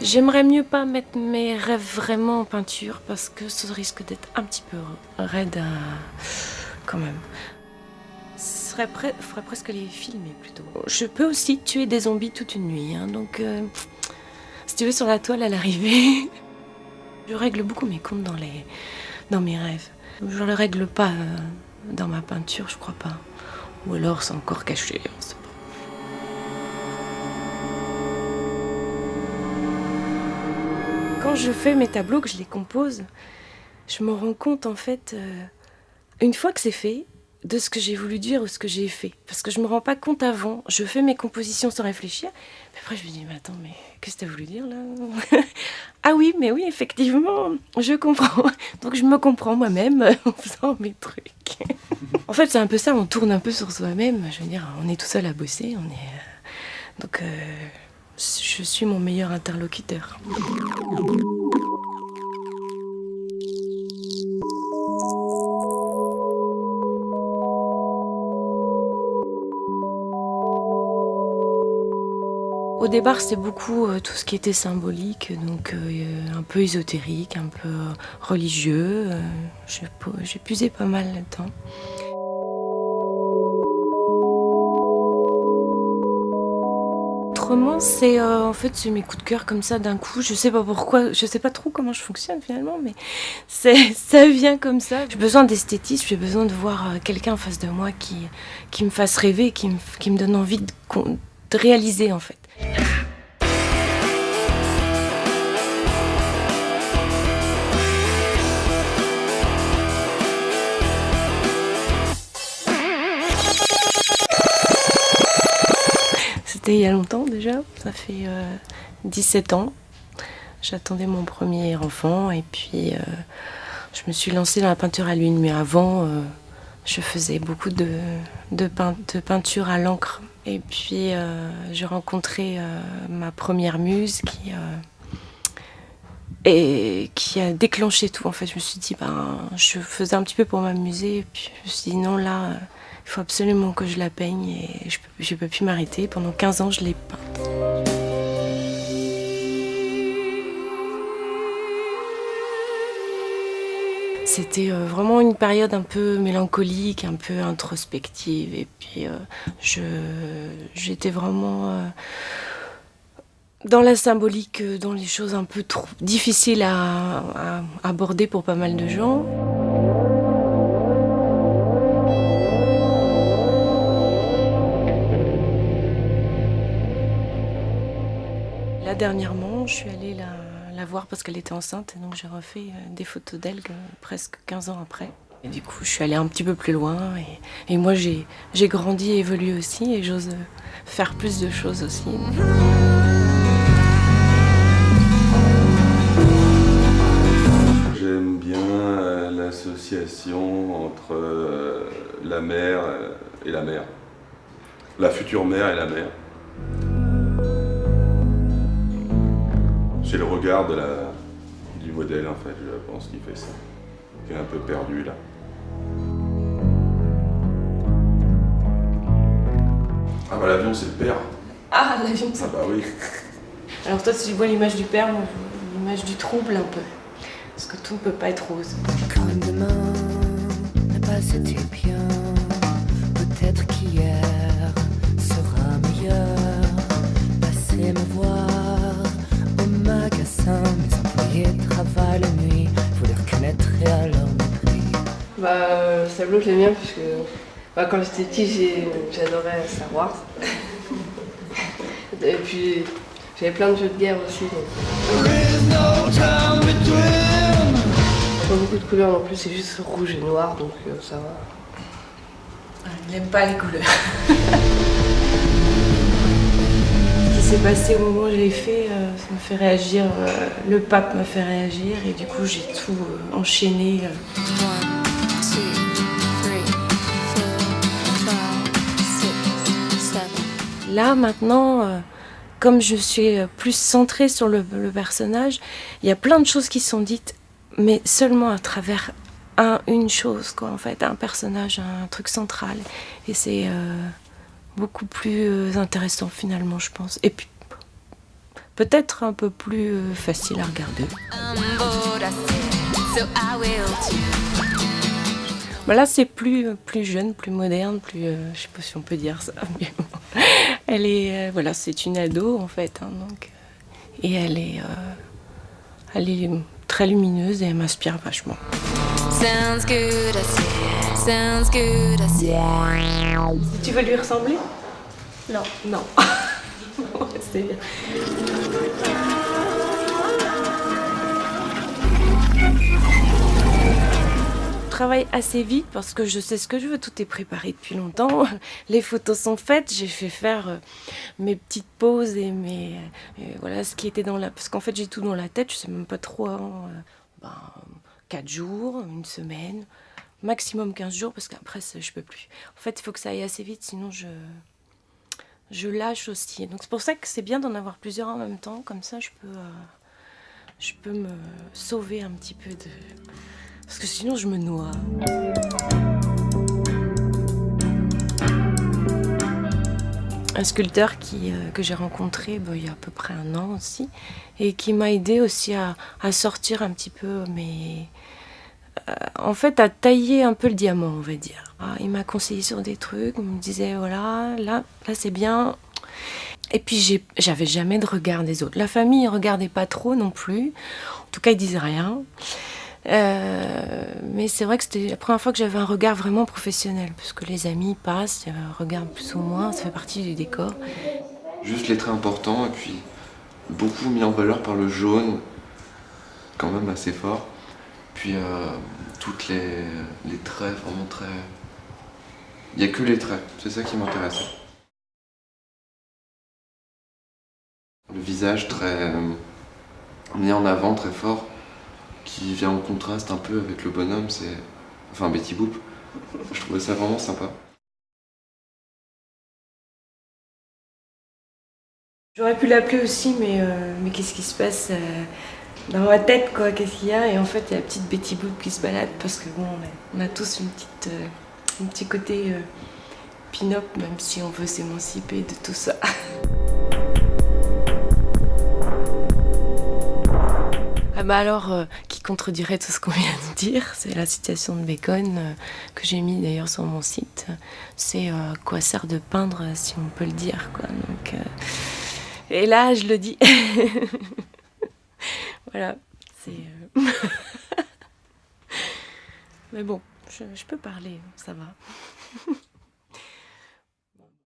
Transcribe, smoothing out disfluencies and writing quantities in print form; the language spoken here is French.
J'aimerais mieux pas mettre mes rêves vraiment en peinture parce que ça risque d'être un petit peu raide quand même. Ferait presque les filmer plutôt. Je peux aussi tuer des zombies toute une nuit, hein, donc si tu veux sur la toile à l'arrivée. Je règle beaucoup mes comptes dans mes rêves. Je ne les règle pas dans ma peinture, je crois pas. Ou alors c'est encore caché, on sait pas. Quand je fais mes tableaux, que je les compose, je me rends compte en fait, une fois que c'est fait, de ce que j'ai voulu dire ou ce que j'ai fait. Parce que je me rends pas compte avant, je fais mes compositions sans réfléchir, puis après je me dis, mais attends, mais qu'est-ce que t'as voulu dire là? Ah oui, mais oui, effectivement, je comprends. Donc je me comprends moi-même en faisant mes trucs. En fait, c'est un peu ça, on tourne un peu sur soi-même. Je veux dire, on est tout seul à bosser, donc je suis mon meilleur interlocuteur. Au départ, c'était beaucoup tout ce qui était symbolique, donc un peu ésotérique, un peu religieux. J'ai puisé pas mal là-dedans. Autrement, c'est en fait c'est mes coups de cœur comme ça d'un coup. Je sais pas pourquoi, je sais pas trop comment je fonctionne finalement, mais ça vient comme ça. J'ai besoin d'esthétisme, j'ai besoin de voir quelqu'un en face de moi qui me fasse rêver, qui me donne envie de réaliser en fait. C'était il y a longtemps déjà, ça fait 17 ans. J'attendais mon premier enfant et puis je me suis lancée dans la peinture à l'huile. Mais avant, je faisais beaucoup de peinture à l'encre. Et puis j'ai rencontré ma première muse qui a déclenché tout. En fait, je me suis dit, je faisais un petit peu pour m'amuser. Et puis je me suis dit, non, là, il faut absolument que je la peigne. Et je ne peux plus m'arrêter. Pendant 15 ans, je l'ai peinte. C'était vraiment une période un peu mélancolique, un peu introspective. Et puis j'étais vraiment dans la symbolique, dans les choses un peu trop difficiles à aborder pour pas mal de gens. Là, dernièrement, je suis allée la voir parce qu'elle était enceinte, et donc j'ai refait des photos d'elle presque 15 ans après. Et du coup, je suis allée un petit peu plus loin, et moi, j'ai grandi et évolué aussi, et j'ose faire plus de choses aussi. J'aime bien l'association entre la mère et la mère, la future mère et la mère. C'est le regard du modèle, en fait, je pense, qui fait ça. Qui est un peu perdu, là. Ah bah l'avion, c'est le père. Ah, l'avion, ça. Ah bah oui. Alors toi, si tu vois l'image du père, moi, je vois l'image du trouble un peu. Parce que tout ne peut pas être rose. Comme demain n'a pas été bien, peut-être qu'hier sera meilleur. Passez me voir au magasin, mes employés travaillent la nuit, vous les reconnaîtrez à leur mépris. Le tableau, je l'aime bien parce que quand j'étais petit, j'adorais Star Wars. Et puis j'avais plein de jeux de guerre aussi. Pas beaucoup de couleurs non plus, c'est juste rouge et noir, donc ça va. Il n'aime pas les couleurs. Ce qui s'est passé au moment où je l'ai fait, ça me fait réagir. Le pape me fait réagir et du coup j'ai tout enchaîné. Là maintenant, comme je suis plus centrée sur le personnage, il y a plein de choses qui sont dites, mais seulement à travers une chose, quoi, en fait, un personnage, un truc central. Et c'est beaucoup plus intéressant finalement, je pense. Et puis peut-être un peu plus facile à regarder. Bah là, c'est plus jeune, plus moderne, plus... je sais pas si on peut dire ça, mais bon. Elle est... voilà, c'est une ado, en fait. Hein, donc, et elle est très lumineuse et elle m'inspire vachement. Tu veux lui ressembler? Non. Non. C'est bien. Je travaille assez vite parce que je sais ce que je veux, tout est préparé depuis longtemps, les photos sont faites, j'ai fait faire mes petites pauses et voilà ce qui était dans la... Parce qu'en fait j'ai tout dans la tête, je sais même pas trop, 4 jours, une semaine, maximum 15 jours parce qu'après je peux plus. En fait il faut que ça aille assez vite sinon je lâche aussi. Donc c'est pour ça que c'est bien d'en avoir plusieurs en même temps, comme ça je peux me sauver un petit peu de... Parce que sinon, je me noie. Un sculpteur que j'ai rencontré il y a à peu près 1 an aussi, et qui m'a aidé aussi à sortir un petit peu, en fait, à tailler un peu le diamant, on va dire. Il m'a conseillé sur des trucs, il me disait, voilà, là c'est bien. Et puis, j'avais jamais de regard des autres. La famille ne regardait pas trop non plus. En tout cas, ils disaient rien. Mais c'est vrai que c'était la première fois que j'avais un regard vraiment professionnel, parce que les amis passent, regardent plus ou moins, ça fait partie du décor. Juste les traits importants, et puis beaucoup mis en valeur par le jaune, quand même assez fort. Puis toutes les traits, vraiment très... Il n'y a que les traits, c'est ça qui m'intéresse. Le visage très mis en avant, très fort, qui vient en contraste un peu avec le bonhomme, enfin Betty Boop. Je trouvais ça vraiment sympa. J'aurais pu l'appeler aussi, mais qu'est-ce qui se passe dans ma tête, quoi? Qu'est-ce qu'il y a? Et en fait, il y a la petite Betty Boop qui se balade, parce que bon, on a tous un petit côté pin-up, même si on veut s'émanciper de tout ça. Alors, qui contredirait tout ce qu'on vient de dire, c'est la citation de Bacon, que j'ai mis d'ailleurs sur mon site. C'est quoi sert de peindre si on peut le dire, quoi. Donc, et là, je le dis. Voilà, c'est... Mais bon, je peux parler, ça va.